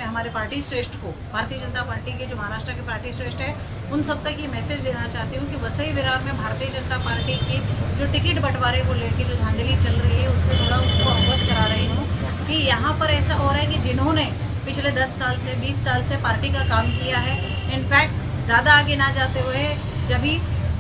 मैं हमारे पार्टी श्रेष्ठ को, भारतीय जनता पार्टी के जो महाराष्ट्र के पार्टी श्रेष्ठ है, उन सब तक ये मैसेज देना चाहती हूँ कि वसई विरार में भारतीय जनता पार्टी की जो टिकट बंटवारे को लेकर जो धांधली चल रही है उसको थोड़ा उनको अवगत करा रही हूँ कि यहाँ पर ऐसा हो रहा है कि जिन्होंने पिछले 10 साल से 20 साल से पार्टी का काम किया है, इनफैक्ट ज़्यादा आगे ना जाते हुए जब भी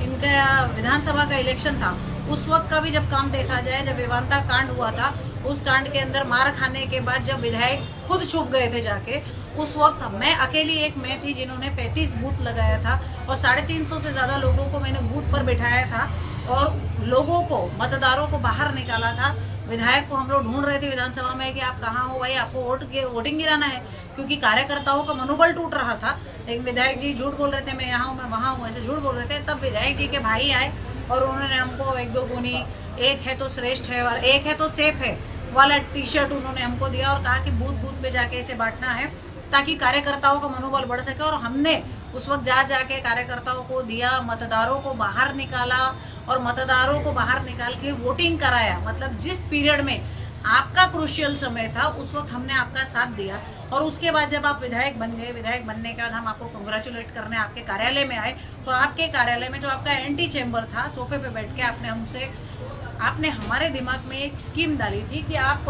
इनका विधानसभा का इलेक्शन था उस वक्त का भी जब काम देखा जाए, जब विवांता कांड हुआ था, उस कांड के अंदर मार खाने के बाद जब विधायक खुद छुप गए थे जाके, उस वक्त मैं अकेली एक मैं थी जिन्होंने 35 बूथ लगाया था और 350 से ज़्यादा लोगों को मैंने बूथ पर बिठाया था और लोगों को, मतदारों को बाहर निकाला था। विधायक को हम लोग ढूंढ रहे थे विधानसभा में कि आप कहाँ हो भाई, आपको वोटिंग गिराना है, क्योंकि कार्यकर्ताओं का मनोबल टूट रहा था। लेकिन विधायक जी झूठ बोल रहे थे, मैं यहाँ हूँ, मैं वहाँ हूँ, ऐसे झूठ बोल रहे थे। तब विधायक जी के भाई आए और उन्होंने हमको 1-2 गुनी, एक है तो श्रेष्ठ है वाला, एक है तो सेफ है वाला टी-शर्ट उन्होंने हमको दिया और कहा कि बूथ बूथ पे जाके इसे बांटना है ताकि कार्यकर्ताओं का मनोबल बढ़ सके। और हमने उस वक्त जाके कार्यकर्ताओं को दिया, मतदारों को बाहर निकाला और मतदारों को बाहर निकाल के वोटिंग कराया। मतलब जिस पीरियड में आपका क्रूशियल समय था उस वक्त हमने आपका साथ दिया। और उसके बाद जब आप विधायक बन गए, विधायक बनने के बाद हम आपको कंग्रेचुलेट करने आपके कार्यालय में आए, तो आपके कार्यालय में जो आपका एंटी चेंबर था, सोफे पे बैठ के आपने हमारे दिमाग में एक स्कीम डाली थी कि आप,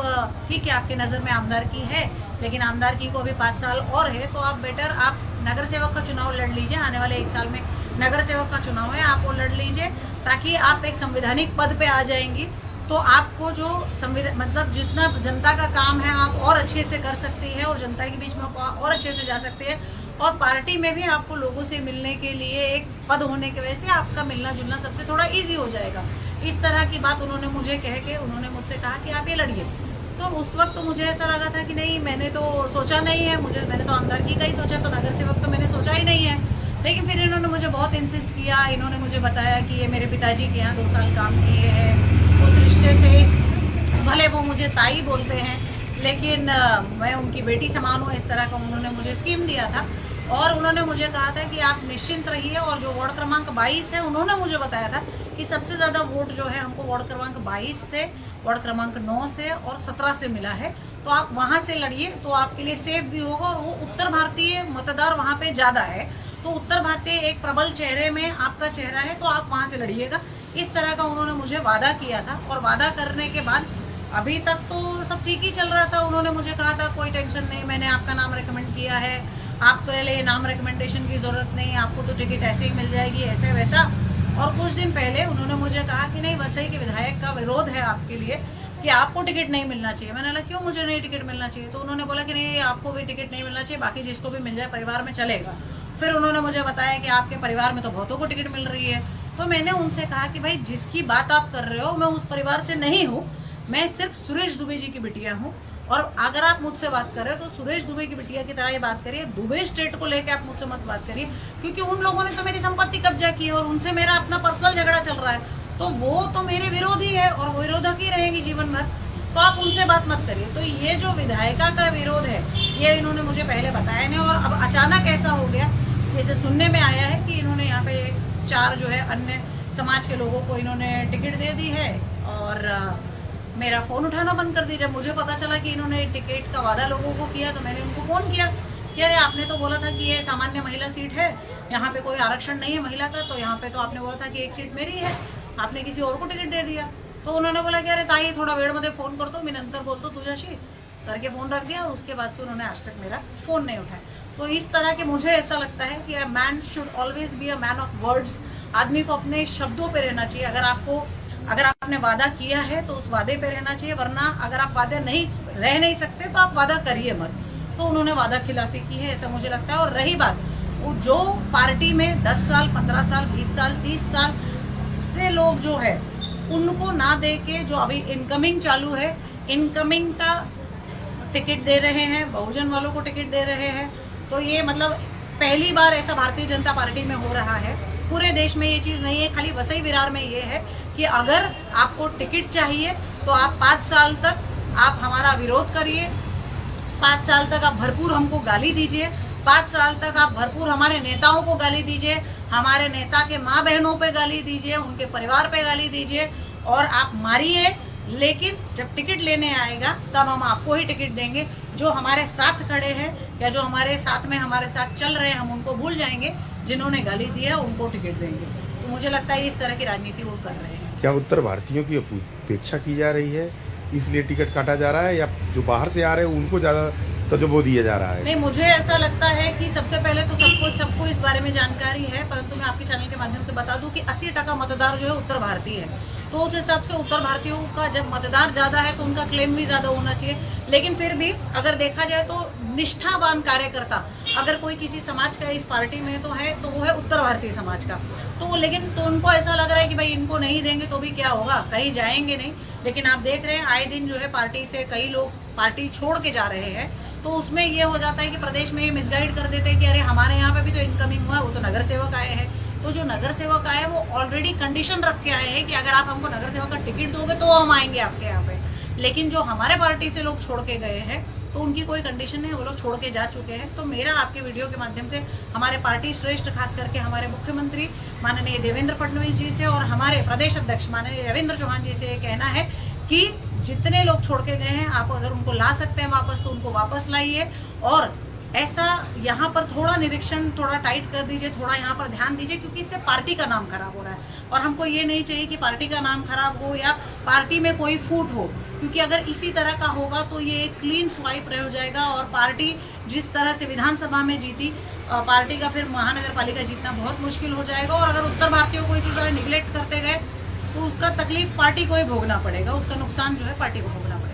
ठीक है आपके नज़र में आमदार की है, लेकिन आमदार की को अभी 5 साल और है, तो आप बेटर आप नगर सेवक का चुनाव लड़ लीजिए। आने वाले 1 साल में नगर सेवक का चुनाव है, आप वो लड़ लीजिए ताकि आप एक संवैधानिक पद पे आ जाएंगी। तो आपको जो मतलब जितना जनता का काम है आप और अच्छे से कर सकती है और जनता के बीच में और अच्छे से जा सकते हैं। और पार्टी में भी आपको लोगों से मिलने के लिए एक पद होने की वजह से आपका मिलना जुलना सबसे थोड़ा इजी हो जाएगा। इस तरह की बात उन्होंने मुझे कह के उन्होंने मुझसे कहा कि आप ये लड़िए। तो उस वक्त तो मुझे ऐसा लगा था कि नहीं, मैंने तो सोचा नहीं है, मैंने तो आमदार की का ही सोचा, तो नगर सेवक तो मैंने सोचा ही नहीं है। लेकिन फिर इन्होंने मुझे बहुत इंसिस्ट किया, इन्होंने मुझे बताया कि ये मेरे पिताजी के यहाँ 2 साल काम किए हैं, उस रिश्ते से भले वो मुझे ताई बोलते हैं लेकिन मैं उनकी बेटी समान हूँ, इस तरह का उन्होंने मुझे स्कीम दिया था। और उन्होंने मुझे कहा था कि आप निश्चिंत रहिए। और जो वार्ड क्रमांक 22 है, उन्होंने मुझे बताया था कि सबसे ज़्यादा वोट जो है हमको वार्ड क्रमांक 22 से, वार्ड क्रमांक 9 से और 17 से मिला है, तो आप वहाँ से लड़िए तो आपके लिए सेफ भी होगा। और वो उत्तर भारतीय मतदार वहाँ पे ज़्यादा है, तो उत्तर भारतीय एक प्रबल चेहरे में आपका चेहरा है, तो आप वहाँ से लड़िएगा। इस तरह का उन्होंने मुझे वादा किया था। और वादा करने के बाद अभी तक तो सब ठीक ही चल रहा था। उन्होंने मुझे कहा था कोई टेंशन नहीं, मैंने आपका नाम रिकमेंड किया है, आपके लिए नाम रिकमेंडेशन की ज़रूरत नहीं, आपको तो टिकट ऐसे ही मिल जाएगी, ऐसे वैसा। और कुछ दिन पहले उन्होंने मुझे कहा कि नहीं, वसई के विधायक का विरोध है आपके लिए कि आपको टिकट नहीं मिलना चाहिए। मैंने कहा क्यों मुझे नहीं टिकट मिलना चाहिए? तो उन्होंने बोला कि नहीं, आपको भी टिकट नहीं मिलना चाहिए, बाकी जिसको भी मिल जाए परिवार में चलेगा। फिर उन्होंने मुझे बताया कि आपके परिवार में तो बहुतों को टिकट मिल रही है। तो मैंने उनसे कहा कि भाई जिसकी बात आप कर रहे हो मैं उस परिवार से नहीं हूँ, मैं सिर्फ सुरेश दुबे जी की बिटिया हूँ। और अगर आप मुझसे बात कर रहे हो तो सुरेश दुबे की बिटिया की तरह ही बात करिए, दुबे स्टेट को लेकर आप मुझसे मत बात करिए, क्योंकि उन लोगों ने तो मेरी संपत्ति कब्जा की है और उनसे मेरा अपना पर्सनल झगड़ा चल रहा है, तो वो तो मेरे विरोधी है और वो विरोधक ही रहेंगी जीवन भर, तो आप उनसे बात मत करिए। तो ये जो विधायिका का विरोध है ये इन्होंने मुझे पहले बताया नहीं, और अब अचानक ऐसा हो गया, जैसे सुनने में आया है कि इन्होंने यहाँ पे 4 जो है अन्य समाज के लोगों को इन्होंने टिकट दे दी है और मेरा फ़ोन उठाना बंद कर दी। जब मुझे पता चला कि इन्होंने टिकट का वादा लोगों को किया तो मैंने उनको फ़ोन किया कि अरे आपने तो बोला था कि ये सामान्य महिला सीट है, यहाँ पे कोई आरक्षण नहीं है महिला का, तो यहाँ पे तो आपने बोला था कि एक सीट मेरी है, आपने किसी और को टिकट दे दिया। तो उन्होंने बोला कि अरे ताई थोड़ा वेळमध्ये फ़ोन करतो, मी नंतर बोलतो तुझ्याशी, करके फ़ोन रख दिया। उसके बाद से उन्होंने आज तक मेरा फ़ोन नहीं उठाया। तो इस तरह के मुझे ऐसा लगता है कि a man should always be a man of words. आदमी को अपने शब्दों पे रहना चाहिए। अगर आपने वादा किया है तो उस वादे पे रहना चाहिए, वरना अगर आप वादे रह नहीं सकते तो आप वादा करिए मत। तो उन्होंने वादा खिलाफी की है ऐसा मुझे लगता है। और रही बात जो पार्टी में 10 साल 15 साल 20 साल 30 साल से लोग जो है उनको ना दे के जो अभी इनकमिंग चालू है, इनकमिंग का टिकट दे रहे हैं, बहुजन वालों को टिकट दे रहे हैं, तो ये मतलब पहली बार ऐसा भारतीय जनता पार्टी में हो रहा है। पूरे देश में ये चीज़ नहीं है, खाली वसई विरार में ये है कि अगर आपको टिकट चाहिए तो आप 5 साल तक आप हमारा विरोध करिए, 5 साल तक आप भरपूर हमको गाली दीजिए, 5 साल तक आप भरपूर हमारे नेताओं को गाली दीजिए, हमारे नेता के माँ बहनों पे गाली दीजिए, उनके परिवार पे गाली दीजिए और आप मारिए, लेकिन जब टिकट लेने आएगा तब हम आपको ही टिकट देंगे। जो हमारे साथ खड़े हैं या जो हमारे साथ में हमारे साथ चल रहे हैं, हम उनको भूल जाएंगे, जिन्होंने गाली दी है उनको टिकट देंगे। तो मुझे लगता है इस तरह की राजनीति वो कर रहे हैं। क्या उत्तर भारतीयों की उपेक्षा की जा रही है, इसलिए टिकट काटा जा रहा है, या जो बाहर से आ रहे हैं उनको ज़्यादा तजुर्बा दिया जा रहा है? नहीं, मुझे ऐसा लगता है कि सबसे पहले तो सबको इस बारे में जानकारी है, परंतु मैं आपके चैनल के माध्यम से बता दूं कि 80% मतदार जो है उत्तर भारतीय है। तो उस हिसाब से उत्तर भारतीयों का जब मतदार ज़्यादा है तो उनका क्लेम भी ज़्यादा होना चाहिए। लेकिन फिर भी अगर देखा जाए तो निष्ठावान कार्यकर्ता अगर कोई किसी समाज का इस पार्टी में तो है, तो वो है उत्तर भारतीय समाज का। तो लेकिन तो उनको ऐसा लग रहा है कि भाई इनको नहीं देंगे तो भी क्या होगा, कहीं जाएंगे नहीं। लेकिन आप देख रहे हैं आए दिन जो है पार्टी से कई लोग पार्टी छोड़ के जा रहे हैं। तो उसमें ये हो जाता है कि प्रदेश में ये मिसगाइड कर देते हैं कि अरे हमारे यहाँ पे भी तो इनकमिंग हुआ, वो तो नगर सेवक आए हैं। तो जो नगर सेवक आए वो ऑलरेडी कंडीशन रख के आए हैं कि अगर आप हमको नगर सेवक का टिकट दोगे तो हम आएंगे आपके यहाँ पे। लेकिन जो हमारे पार्टी से लोग छोड़ के गए हैं तो उनकी कोई कंडीशन नहीं, वो लोग छोड़ के जा चुके हैं। तो मेरा आपके वीडियो के माध्यम से हमारे पार्टी श्रेष्ठ, खास करके हमारे मुख्यमंत्री माननीय देवेंद्र फडणवीस जी से और हमारे प्रदेश अध्यक्ष माननीय रविंद्र चौहान जी से ये कहना है कि जितने लोग छोड़ के गए हैं, आप अगर उनको ला सकते हैं वापस तो उनको वापस लाइए। और ऐसा यहाँ पर थोड़ा निरीक्षण थोड़ा टाइट कर दीजिए, थोड़ा यहाँ पर ध्यान दीजिए, क्योंकि इससे पार्टी का नाम खराब हो रहा है। और हमको ये नहीं चाहिए कि पार्टी का नाम खराब हो या पार्टी में कोई फूट हो, क्योंकि अगर इसी तरह का होगा तो ये एक क्लीन स्वाइप रह जाएगा। और पार्टी जिस तरह से विधानसभा में जीती, पार्टी का फिर महानगर पालिका जीतना बहुत मुश्किल हो जाएगा। और अगर उत्तर भारतीयों को इसी तरह निगलेक्ट करते गए तो उसका तकलीफ पार्टी को ही भोगना पड़ेगा, उसका नुकसान जो है पार्टी को भोगना पड़ेगा।